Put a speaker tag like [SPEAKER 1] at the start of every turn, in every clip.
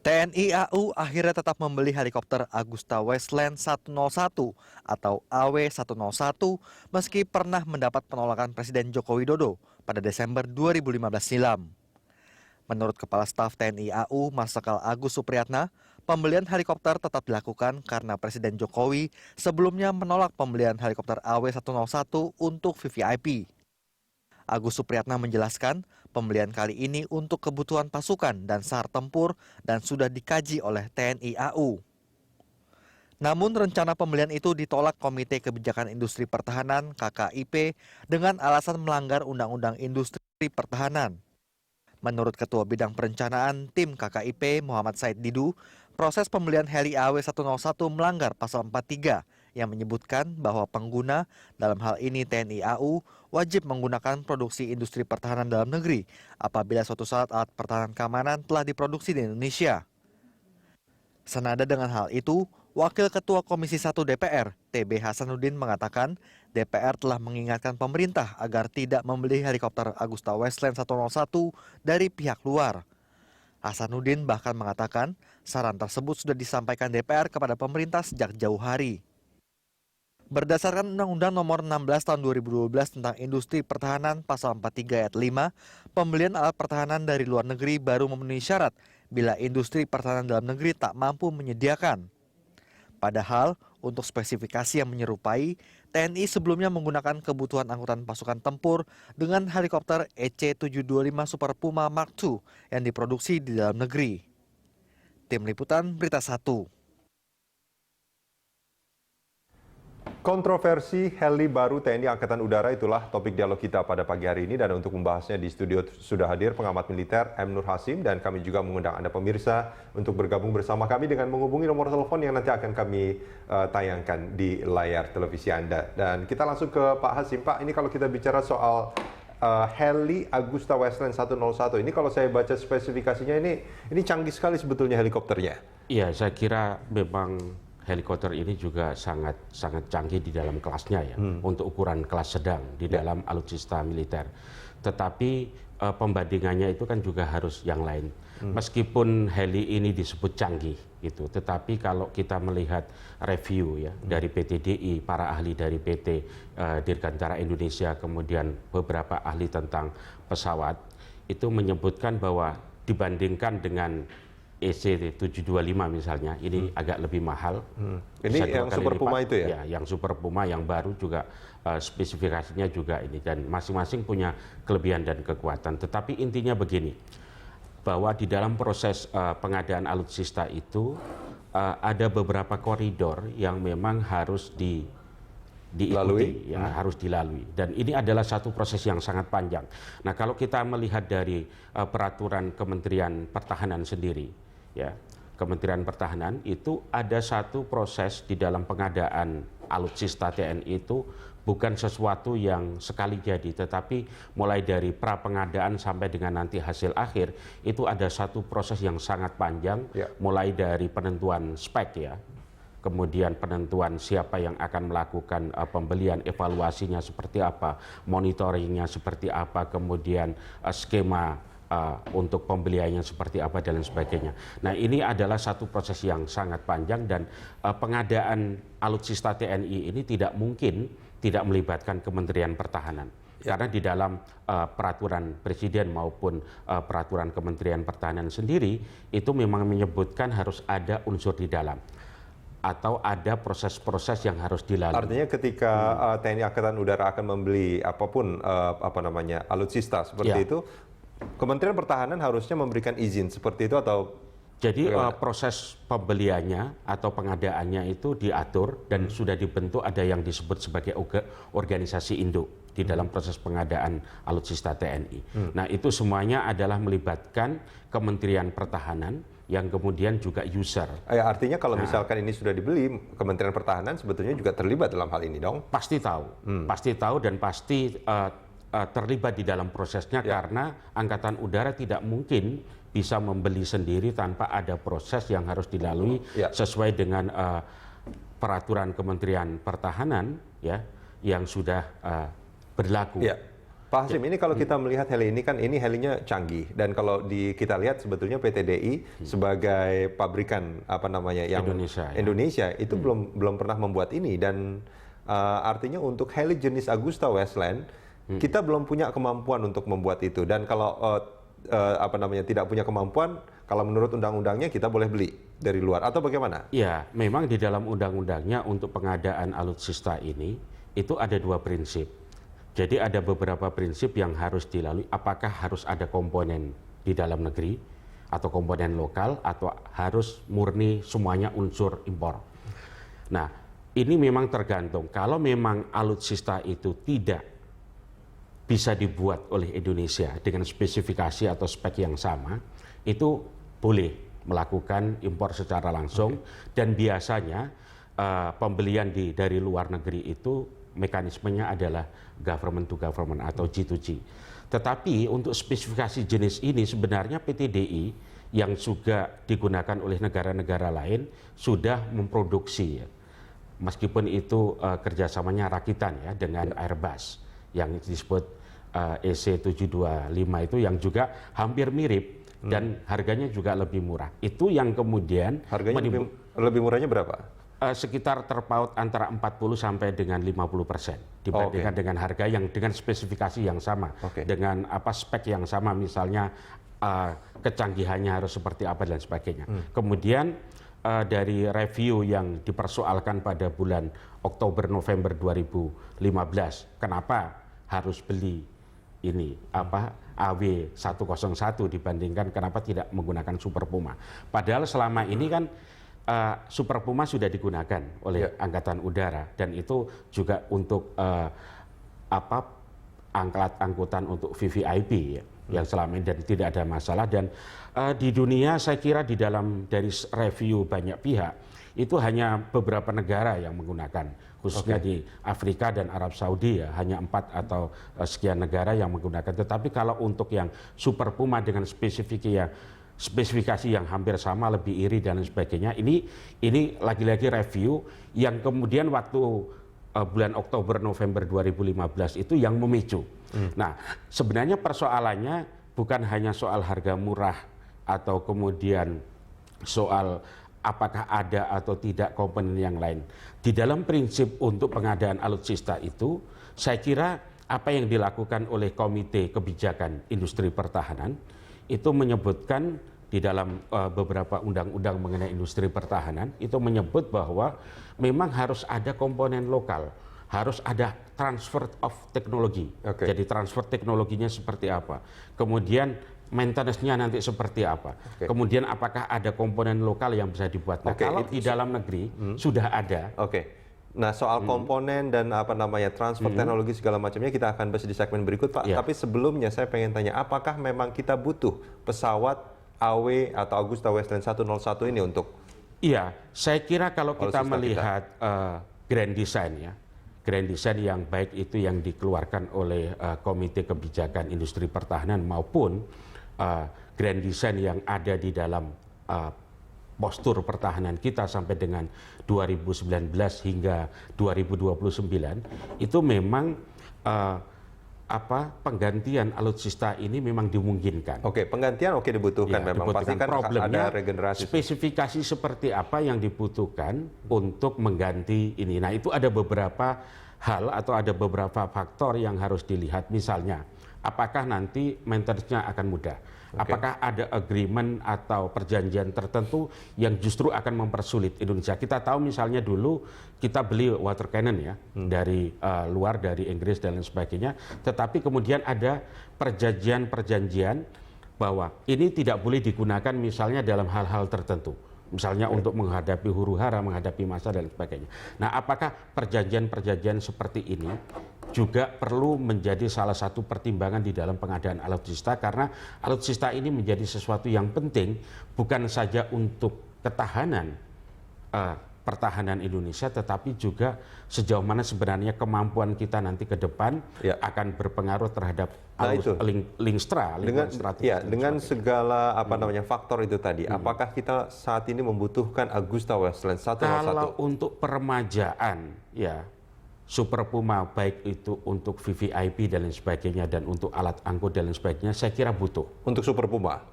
[SPEAKER 1] TNI AU akhirnya tetap membeli helikopter Agusta Westland 101 atau AW101 meski pernah mendapat penolakan Presiden Joko Widodo pada Desember 2015 silam. Menurut Kepala Staf TNI AU Marsikal Agus Supriyatna, pembelian helikopter tetap dilakukan karena Presiden Jokowi sebelumnya menolak pembelian helikopter AW101 untuk VVIP. Agus Supriyatna menjelaskan, pembelian kali ini untuk kebutuhan pasukan dan SAR tempur dan sudah dikaji oleh TNI AU. Namun rencana pembelian itu ditolak Komite Kebijakan Industri Pertahanan KKIP dengan alasan melanggar Undang-Undang Industri Pertahanan. Menurut Ketua Bidang Perencanaan Tim KKIP Muhammad Said Didu, proses pembelian heli AW101 melanggar Pasal 43 yang menyebutkan bahwa pengguna, dalam hal ini TNI AU, wajib menggunakan produksi industri pertahanan dalam negeri apabila suatu saat alat pertahanan keamanan telah diproduksi di Indonesia. Senada dengan hal itu, Wakil Ketua Komisi 1 DPR, TB Hasanuddin mengatakan DPR telah mengingatkan pemerintah agar tidak membeli helikopter Agusta Westland 101 dari pihak luar. Hasanuddin bahkan mengatakan saran tersebut sudah disampaikan DPR kepada pemerintah sejak jauh hari. Berdasarkan Undang-Undang Nomor 16 Tahun 2012 tentang Industri Pertahanan Pasal 43 Ayat 5, pembelian alat pertahanan dari luar negeri baru memenuhi syarat bila industri pertahanan dalam negeri tak mampu menyediakan. Padahal, untuk spesifikasi yang menyerupai, TNI sebelumnya menggunakan kebutuhan angkutan pasukan tempur dengan helikopter EC-725 Super Puma Mark II yang diproduksi di dalam negeri. Tim Liputan Berita 1.
[SPEAKER 2] Kontroversi heli baru TNI Angkatan Udara itulah topik dialog kita pada pagi hari ini, dan untuk membahasnya di studio sudah hadir pengamat militer M. Nur Hasim, dan kami juga mengundang Anda pemirsa untuk bergabung bersama kami dengan menghubungi nomor telepon yang nanti akan kami tayangkan di layar televisi Anda. Dan kita langsung ke Pak Hasim. Pak, ini kalau kita bicara soal heli Agusta Westland 101, ini kalau saya baca spesifikasinya ini canggih sekali sebetulnya helikopternya.
[SPEAKER 3] Iya, saya kira memang helikopter ini juga sangat canggih di dalam kelasnya ya, untuk ukuran kelas sedang di dalam alutsista militer. Tetapi pembandingannya itu kan juga harus yang lain. Meskipun heli ini disebut canggih gitu, tetapi kalau kita melihat review ya dari PTDI, para ahli dari PT Dirgantara Indonesia, kemudian beberapa ahli tentang pesawat, itu menyebutkan bahwa dibandingkan dengan EC-725 misalnya, ini agak lebih mahal.
[SPEAKER 2] Ini yang Super Puma itu ya?
[SPEAKER 3] Ya, yang Super Puma yang baru juga spesifikasinya juga ini, dan masing-masing punya kelebihan dan kekuatan. Tetapi intinya begini, bahwa di dalam proses pengadaan alutsista itu ada beberapa koridor yang memang harus diikuti, ya, harus dilalui, dan ini adalah satu proses yang sangat panjang. Nah, kalau kita melihat dari peraturan Kementerian Pertahanan sendiri, ya, Kementerian Pertahanan itu ada satu proses di dalam pengadaan alutsista TNI itu bukan sesuatu yang sekali jadi, tetapi mulai dari pra pengadaan sampai dengan nanti hasil akhir itu ada satu proses yang sangat panjang, mulai dari penentuan spek ya, kemudian penentuan siapa yang akan melakukan pembelian, evaluasinya seperti apa, monitoringnya seperti apa, kemudian skema untuk pembeliannya seperti apa dan lain sebagainya. Nah, ini adalah satu proses yang sangat panjang, dan pengadaan alutsista TNI ini tidak mungkin tidak melibatkan Kementerian Pertahanan. Karena di dalam peraturan Presiden maupun peraturan Kementerian Pertahanan sendiri itu memang menyebutkan harus ada unsur di dalam, atau ada proses-proses yang harus dilalui.
[SPEAKER 2] Artinya ketika TNI Angkatan Udara akan membeli apapun alutsista seperti itu, Kementerian Pertahanan harusnya memberikan izin seperti itu atau?
[SPEAKER 3] Jadi proses pembeliannya atau pengadaannya itu diatur dan sudah dibentuk, ada yang disebut sebagai organisasi induk di dalam proses pengadaan alutsista TNI. Nah, itu semuanya adalah melibatkan Kementerian Pertahanan yang kemudian juga user.
[SPEAKER 2] Artinya kalau misalkan ini sudah dibeli, Kementerian Pertahanan sebetulnya juga terlibat dalam hal ini dong?
[SPEAKER 3] Pasti tahu, pasti tahu, dan pasti terlibat di dalam prosesnya, karena Angkatan Udara tidak mungkin bisa membeli sendiri tanpa ada proses yang harus dilalui sesuai dengan peraturan Kementerian Pertahanan ya yang sudah berlaku.
[SPEAKER 2] Pak Hasim, ini kalau kita melihat heli ini kan ini helinya canggih dan kalau kita lihat sebetulnya PT DI sebagai pabrikan apa namanya yang Indonesia itu belum pernah membuat ini dan artinya untuk heli jenis Agusta Westland kita belum punya kemampuan untuk membuat itu dan kalau apa namanya tidak punya kemampuan kalau menurut undang-undangnya kita boleh beli dari luar atau bagaimana?
[SPEAKER 3] Ya, memang di dalam undang-undangnya untuk pengadaan alutsista ini itu ada 2 prinsip. Jadi ada beberapa prinsip yang harus dilalui, apakah harus ada komponen di dalam negeri atau komponen lokal atau harus murni semuanya unsur impor. Nah, ini memang tergantung. Kalau memang alutsista itu tidak bisa dibuat oleh Indonesia dengan spesifikasi atau spek yang sama, itu boleh melakukan impor secara langsung dan biasanya pembelian dari luar negeri itu mekanismenya adalah government to government atau G2G. Tetapi untuk spesifikasi jenis ini sebenarnya PT DI yang juga digunakan oleh negara-negara lain sudah memproduksi, ya. Meskipun itu kerjasamanya rakitan ya dengan Airbus yang disebut EC725 itu yang juga hampir mirip dan harganya juga lebih murah. Itu yang kemudian
[SPEAKER 2] harganya lebih murahnya berapa?
[SPEAKER 3] Sekitar terpaut antara 40 sampai dengan 50% dibandingkan dengan harga yang dengan spesifikasi yang sama, dengan spek yang sama, misalnya kecanggihannya harus seperti apa dan sebagainya. Kemudian dari review yang dipersoalkan pada bulan Oktober November 2015, kenapa harus beli ini AW101 dibandingkan kenapa tidak menggunakan Super Puma? Padahal selama ini kan Super Puma sudah digunakan oleh Angkatan Udara dan itu juga untuk angkutan untuk VVIP ya, yang selama ini dan tidak ada masalah dan di dunia saya kira dari review banyak pihak itu hanya beberapa negara yang menggunakan khususnya di Afrika dan Arab Saudi ya hanya 4 atau sekian negara yang menggunakan, tetapi kalau untuk yang Super Puma dengan spesifikasi yang hampir sama, lebih iri dan sebagainya. Ini lagi-lagi review yang kemudian waktu bulan Oktober November 2015 itu yang memicu. Nah, sebenarnya persoalannya bukan hanya soal harga murah atau kemudian soal apakah ada atau tidak komponen yang lain. Di dalam prinsip untuk pengadaan alutsista itu, saya kira apa yang dilakukan oleh Komite Kebijakan Industri Pertahanan itu menyebutkan di dalam beberapa undang-undang mengenai industri pertahanan itu menyebut bahwa memang harus ada komponen lokal, harus ada transfer of teknologi. Jadi transfer teknologinya seperti apa, kemudian maintenance-nya nanti seperti apa, kemudian apakah ada komponen lokal yang bisa dibuat. Nah, kalau di dalam negeri sudah ada.
[SPEAKER 2] Nah, soal komponen dan transfer teknologi segala macamnya kita akan bahas di segmen berikut, Pak. Tapi sebelumnya saya pengen tanya, apakah memang kita butuh pesawat AW atau Agusta Westland 101 ini untuk?
[SPEAKER 3] Iya, saya kira kalau kita melihat grand design ya, grand design yang baik itu yang dikeluarkan oleh Komite Kebijakan Industri Pertahanan maupun grand design yang ada di dalam postur pertahanan kita sampai dengan 2019 hingga 2029 itu memang penggantian alutsista ini memang dimungkinkan.
[SPEAKER 2] Penggantian dibutuhkan memang pasti kan
[SPEAKER 3] problemnya
[SPEAKER 2] ada regenerasi.
[SPEAKER 3] Spesifikasi seperti apa yang dibutuhkan untuk mengganti ini. Nah, itu ada beberapa hal atau ada beberapa faktor yang harus dilihat. Misalnya, apakah nanti maintenance-nya akan mudah? Apakah ada agreement atau perjanjian tertentu yang justru akan mempersulit Indonesia? Kita tahu misalnya dulu kita beli water cannon ya dari luar, dari Inggris dan lain sebagainya. Tetapi kemudian ada perjanjian-perjanjian bahwa ini tidak boleh digunakan misalnya dalam hal-hal tertentu. Misalnya untuk menghadapi huru-hara, menghadapi massa dan sebagainya. Nah, apakah perjanjian-perjanjian seperti ini juga perlu menjadi salah satu pertimbangan di dalam pengadaan alutsista, karena alutsista ini menjadi sesuatu yang penting bukan saja untuk ketahanan pertahanan Indonesia, tetapi juga sejauh mana sebenarnya kemampuan kita nanti ke depan akan berpengaruh terhadap lingkungan strategis.
[SPEAKER 2] Dengan segala faktor itu tadi, apakah kita saat ini membutuhkan Agusta Westland 101?
[SPEAKER 3] Kalau untuk peremajaan, ya Super Puma baik itu untuk VVIP dan lain sebagainya dan untuk alat angkut dan lain sebagainya, saya kira butuh.
[SPEAKER 2] Untuk Super Puma?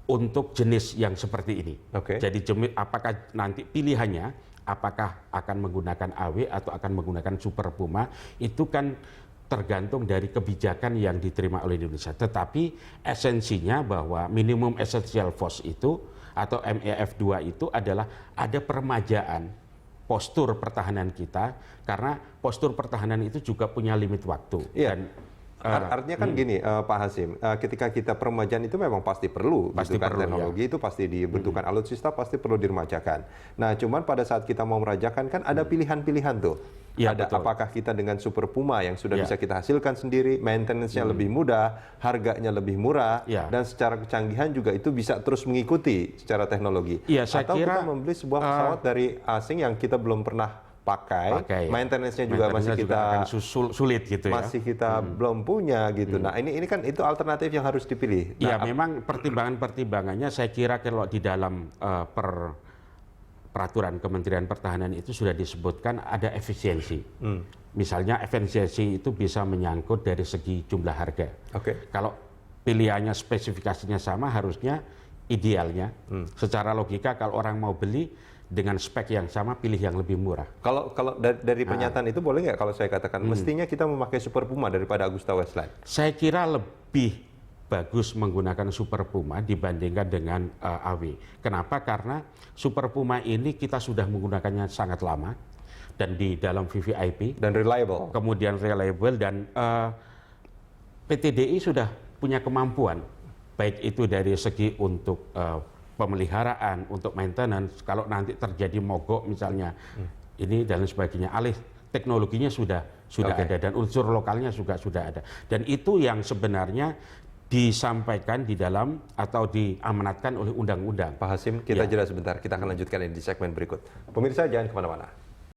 [SPEAKER 3] Untuk jenis yang seperti ini.
[SPEAKER 2] Oke.
[SPEAKER 3] Jadi apakah nanti pilihannya, apakah akan menggunakan AW atau akan menggunakan Super Puma, itu kan tergantung dari kebijakan yang diterima oleh Indonesia. Tetapi esensinya bahwa minimum essential force itu atau MEF2 itu adalah ada peremajaan postur pertahanan kita, karena postur pertahanan itu juga punya limit waktu.
[SPEAKER 2] Iya.
[SPEAKER 3] Dan
[SPEAKER 2] Artinya kan gini, Pak Hasim, ketika kita peremajaan itu memang pasti perlu,
[SPEAKER 3] Pasti
[SPEAKER 2] gitu kan,
[SPEAKER 3] perlu,
[SPEAKER 2] teknologi itu pasti dibutuhkan, alutsista pasti perlu diremajakan. Nah, cuman pada saat kita mau merajakan kan ada pilihan-pilihan tuh.
[SPEAKER 3] Iya,
[SPEAKER 2] Ada
[SPEAKER 3] betul.
[SPEAKER 2] apakah kita dengan Super Puma yang sudah
[SPEAKER 3] Iya.
[SPEAKER 2] bisa kita hasilkan sendiri, maintenance-nya lebih mudah, harganya lebih murah,
[SPEAKER 3] Iya.
[SPEAKER 2] dan secara kecanggihan juga itu bisa terus mengikuti secara teknologi.
[SPEAKER 3] Iya, saya
[SPEAKER 2] Atau
[SPEAKER 3] kira,
[SPEAKER 2] kita membeli sebuah pesawat dari asing yang kita belum pernah pakai,
[SPEAKER 3] ya.
[SPEAKER 2] maintenance-nya juga masih
[SPEAKER 3] Maintenance-nya
[SPEAKER 2] kita
[SPEAKER 3] juga akan sulit gitu ya.
[SPEAKER 2] masih kita belum punya gitu. Nah, ini kan itu alternatif yang harus dipilih.
[SPEAKER 3] Ya,
[SPEAKER 2] Nah,
[SPEAKER 3] memang pertimbangan-pertimbangannya saya kira kalau di dalam peraturan Kementerian Pertahanan itu sudah disebutkan ada efisiensi. Misalnya efisiensi itu bisa menyangkut dari segi jumlah harga.
[SPEAKER 2] Oke.
[SPEAKER 3] Kalau pilihannya spesifikasinya sama, harusnya idealnya secara logika kalau orang mau beli dengan spek yang sama, pilih yang lebih murah.
[SPEAKER 2] Kalau dari pernyataan itu boleh nggak kalau saya katakan mestinya kita memakai Super Puma daripada Agusta Westland?
[SPEAKER 3] Saya kira lebih bagus menggunakan Super Puma dibandingkan dengan AW. Kenapa? Karena Super Puma ini kita sudah menggunakannya sangat lama dan di dalam VVIP,
[SPEAKER 2] Dan reliable.
[SPEAKER 3] kemudian reliable, dan PTDI sudah punya kemampuan baik itu dari segi untuk pemeliharaan, untuk maintenance, kalau nanti terjadi mogok misalnya, ini dan lain sebagainya, alih teknologinya sudah
[SPEAKER 2] Oke.
[SPEAKER 3] ada dan unsur lokalnya juga sudah ada. Dan itu yang sebenarnya disampaikan di dalam atau diamanatkan oleh undang-undang.
[SPEAKER 2] Pak Hasim, kita
[SPEAKER 3] Ya.
[SPEAKER 2] jeda sebentar. Kita akan lanjutkan ini di segmen berikut. Pemirsa jangan kemana-mana.